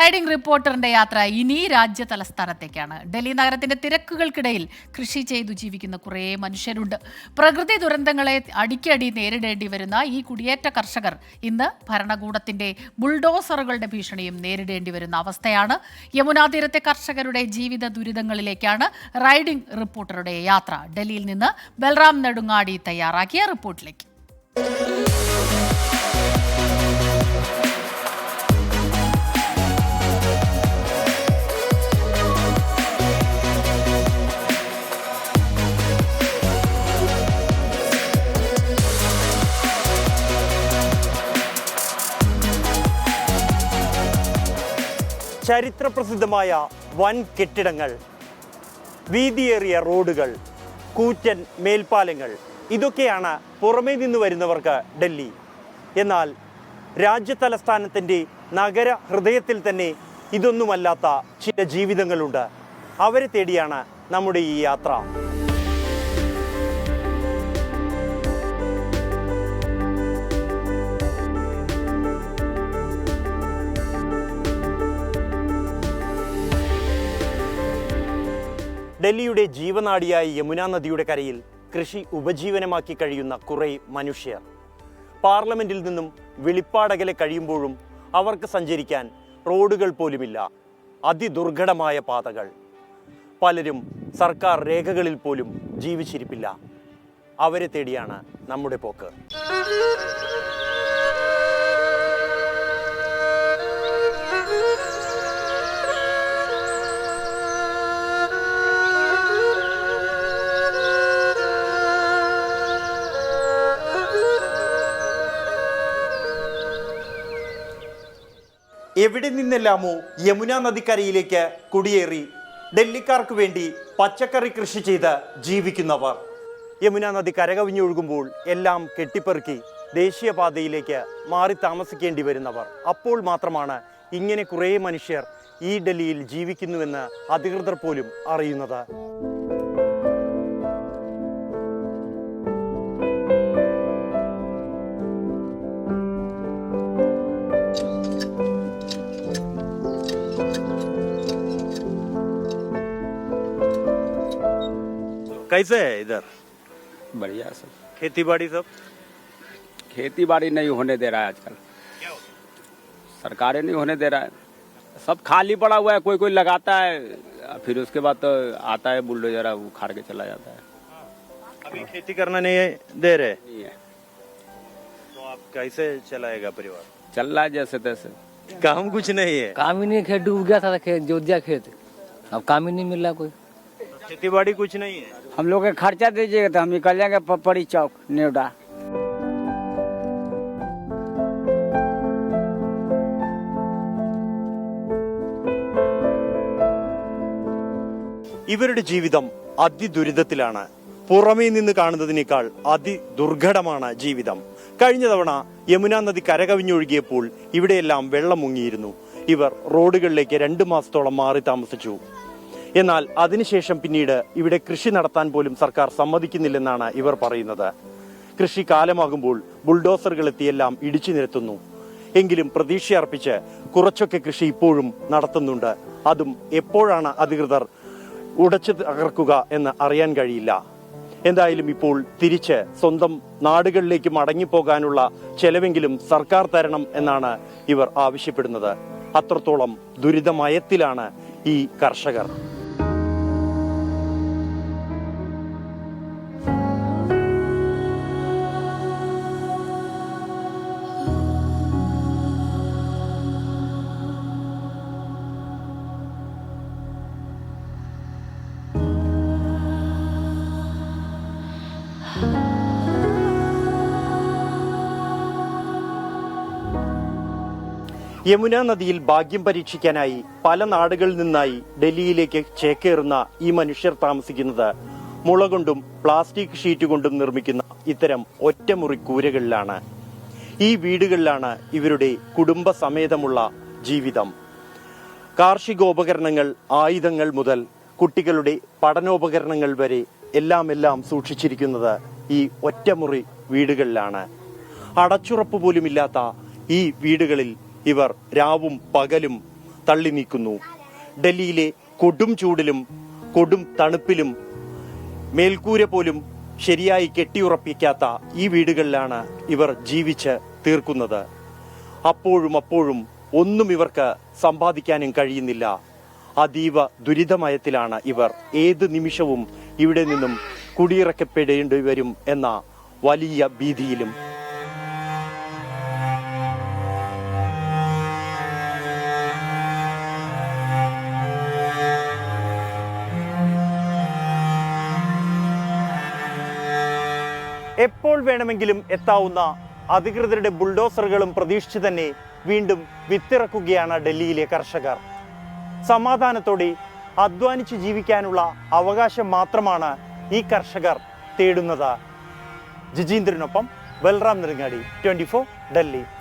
Riding റിപ്പോർട്ടറിന്റെ യാത്ര ഇനി രാജ്യ തലസ്ഥാനത്തേക്കാണ്. ഡൽഹി നഗരത്തിന്റെ തിരക്കുകൾക്കിടയിൽ കൃഷി ചെയ്തു ജീവിക്കുന്ന കുറേ മനുഷ്യരുണ്ട്. പ്രകൃതി ദുരന്തങ്ങളെ അടിക്കടി നേരിടേണ്ടി വരുന്ന ഈ കുടിയേറ്റ കർഷകർ ഇന്ന് ഭരണകൂടത്തിന്റെ ബുൾഡോസറുകളുടെ ഭീഷണിയും നേരിടേണ്ടി വരുന്ന അവസ്ഥയാണ്. യമുനാ തീരത്തെ കർഷകരുടെ ജീവിത ദുരിതങ്ങളിലേക്കാണ് റൈഡിംഗ് റിപ്പോർട്ടറുടെ യാത്ര. ഡൽഹിയിൽ നിന്ന് ബൽറാം നെടുങ്ങാടി തയ്യാറാക്കിയ റിപ്പോർട്ടിലേക്ക്. ചരിത്രപ്രസിദ്ധമായ വൻ കെട്ടിടങ്ങൾ, വീതിയേറിയ റോഡുകൾ, കൂറ്റൻ മേൽപ്പാലങ്ങൾ, ഇതൊക്കെയാണ് പുറമേ നിന്ന് വരുന്നവർക്ക് ഡൽഹി. എന്നാൽ രാജ്യതലസ്ഥാനത്തിൻ്റെ നഗര ഹൃദയത്തിൽ തന്നെ ഇതൊന്നുമല്ലാത്ത ചില ജീവിതങ്ങളുണ്ട്. അവരെ തേടിയാണ് നമ്മുടെ ഈ യാത്ര. ഡൽഹിയുടെ ജീവനാഡിയായ യമുനാ നദിയുടെ കരയിൽ കൃഷി ഉപജീവനമാക്കി കഴിയുന്ന കുറേ മനുഷ്യർ. പാർലമെന്റിൽ നിന്നും വെളിപ്പാടകലെ കഴിയുമ്പോഴും അവർക്ക് സഞ്ചരിക്കാൻ റോഡുകൾ പോലുമില്ല. അതിദുർഘടമായ പാതകൾ. പലരും സർക്കാർ രേഖകളിൽ പോലും ജീവിച്ചിരിപ്പില്ല. അവരെ തേടിയാണ് നമ്മുടെ പോക്ക്. എവിടെ നിന്നെല്ലാമോ യമുനാ നദിക്കരയിലേക്ക് കുടിയേറി ഡൽഹിക്കാർക്ക് വേണ്ടി പച്ചക്കറി കൃഷി ചെയ്ത് ജീവിക്കുന്നവർ. യമുനാ നദി കരകവിഞ്ഞൊഴുകുമ്പോൾ എല്ലാം കെട്ടിപ്പെറുക്കി ദേശീയപാതയിലേക്ക് മാറി താമസിക്കേണ്ടി വരുന്നവർ. അപ്പോൾ മാത്രമാണ് ഇങ്ങനെ കുറേ മനുഷ്യർ ഈ ഡൽഹിയിൽ ജീവിക്കുന്നുവെന്ന് അധികൃതർ പോലും അറിയുന്നത്. कैसे है इधर? बढ़िया सब। खेती बाड़ी सब? खेती बाड़ी नहीं होने दे रहा है आजकल, सरकारें नहीं होने दे रहा है। सब खाली पड़ा हुआ है, कोई कोई लगाता है, फिर उसके बाद तो आता है बुलडोजर, उखाड़ के चला जाता है। अभी खेती करना नहीं दे रहे? नहीं है। तो आप कैसे चलाएगा परिवार? चल रहा है जैसे तैसे। काम कुछ नहीं है? काम ही नहीं, खेत डूब गया था, खेत जोत दिया खेत, अब काम ही नहीं मिल रहा कोई। खेती बाड़ी कुछ नहीं है? हम लोग के खर्चा दीजिएगा तो हम निकल जाएंगे पपड़ी चौक नेवडा। ഇവരുടെ ജീവിതം അതിദുരിതത്തിലാണ്. പുറമേ നിന്ന് കാണുന്നതിനേക്കാൾ അതിദുർഘടമാണ് ജീവിതം. കഴിഞ്ഞ തവണ യമുനാ നദി കരകവിഞ്ഞൊഴുകിയപ്പോൾ ഇവിടെയെല്ലാം വെള്ളം മുങ്ങിയിരുന്നു. ഇവർ റോഡുകളിലേക്ക് 2 മാസത്തോളം മാറി താമസിച്ചു. എന്നാൽ അതിനുശേഷം പിന്നീട് ഇവിടെ കൃഷി നടത്താൻ പോലും സർക്കാർ സമ്മതിക്കുന്നില്ലെന്നാണ് ഇവർ പറയുന്നത്. കൃഷി കാലമാകുമ്പോൾ ബുൾഡോസറുകൾ എത്തിയെല്ലാം ഇടിച്ചു നിരത്തുന്നു. എങ്കിലും പ്രതീക്ഷയർപ്പിച്ച് കുറച്ചൊക്കെ കൃഷി ഇപ്പോഴും നടത്തുന്നുണ്ട്. അതും എപ്പോഴാണ് അധികൃതർ ഉടച്ചു തകർക്കുക എന്ന് അറിയാൻ കഴിയില്ല. എന്തായാലും ഇപ്പോൾ തിരിച്ച് സ്വന്തം നാടുകളിലേക്ക് മടങ്ങിപ്പോകാനുള്ള ചെലവെങ്കിലും സർക്കാർ തരണം എന്നാണ് ഇവർ ആവശ്യപ്പെടുന്നത്. അത്രത്തോളം ദുരിതമയത്തിലാണ് ഈ കർഷകർ. യമുനാ നദിയിൽ ഭാഗ്യം പരീക്ഷിക്കാനായി പല നാടുകളിൽ നിന്നായി ഡൽഹിയിലേക്ക് ചേക്കേറുന്ന ഈ മനുഷ്യർ താമസിക്കുന്നത് മുള കൊണ്ടും പ്ലാസ്റ്റിക് ഷീറ്റ് കൊണ്ടും നിർമ്മിക്കുന്ന ഇത്തരം ഒറ്റമുറി കൂരകളിലാണ്. ഈ വീടുകളിലാണ് ഇവരുടെ കുടുംബസമേതമുള്ള ജീവിതം. കാർഷികോപകരണങ്ങൾ, ആയുധങ്ങൾ മുതൽ കുട്ടികളുടെ പഠനോപകരണങ്ങൾ വരെ എല്ലാം സൂക്ഷിച്ചിരിക്കുന്നത് ഈ ഒറ്റമുറി വീടുകളിലാണ്. അടച്ചുറപ്പ് പോലുമില്ലാത്ത ഈ വീടുകളിൽ ഇവർ രാവും പകലും തള്ളി നീക്കുന്നു. ഡൽഹിയിലെ കൊടും ചൂടിലും കൊടും തണുപ്പിലും മേൽക്കൂര പോലും ശരിയായി കെട്ടിയുറപ്പിക്കാത്ത ഈ വീടുകളിലാണ് ഇവർ ജീവിച്ച് തീർക്കുന്നത്. അപ്പോഴും ഒന്നും ഇവർക്ക് സമ്പാദിക്കാനും കഴിയുന്നില്ല. അതീവ ദുരിതമയത്തിലാണ് ഇവർ. ഏത് നിമിഷവും ഇവിടെ നിന്നും കുടിയിറക്കപ്പെടേണ്ടി വരും എന്ന വലിയ ഭീതിയിലും. എപ്പോൾ വേണമെങ്കിലും എത്താവുന്ന അധികൃതരുടെ ബുൾഡോസറുകളും പ്രതീക്ഷിച്ച് തന്നെ വീണ്ടും വിത്തിറക്കുകയാണ് ഡൽഹിയിലെ കർഷകർ. സമാധാനത്തോടെ അധ്വാനിച്ച് ജീവിക്കാനുള്ള അവകാശം മാത്രമാണ് ഈ കർഷകർ തേടുന്നത്. ജിജീന്ദ്രനൊപ്പം ബൽറാം നെടുങ്ങാടി, 24 ഡൽഹി.